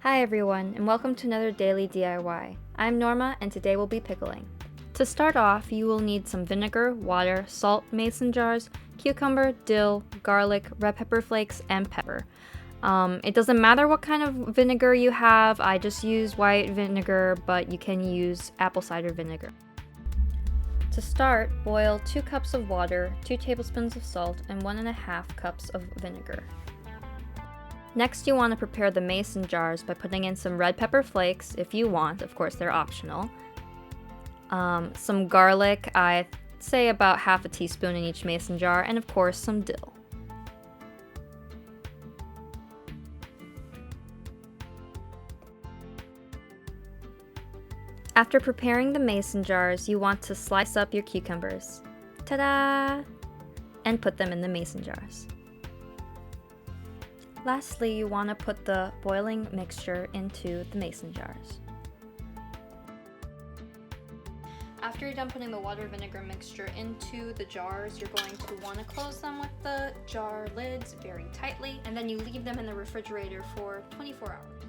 Hi everyone, and welcome to another daily DIY. I'm Norma, and today we'll be pickling. To start off, you will need some vinegar, water, salt, mason jars, cucumber, dill, garlic, red pepper flakes, and pepper. It doesn't matter what kind of vinegar you have, I just use white vinegar, but you can use apple cider vinegar. To start, boil 2 cups of water, 2 tablespoons of salt, and 1.5 cups of vinegar. Next, you want to prepare the mason jars by putting in some red pepper flakes, if you want, of course they're optional. Some garlic, I'd say about half a teaspoon in each mason jar, and of course some dill. After preparing the mason jars, you want to slice up your cucumbers. Ta-da! And put them in the mason jars. Lastly, you want to put the boiling mixture into the mason jars. After you're done putting the water vinegar mixture into the jars, you're going to want to close them with the jar lids very tightly, and then you leave them in the refrigerator for 24 hours.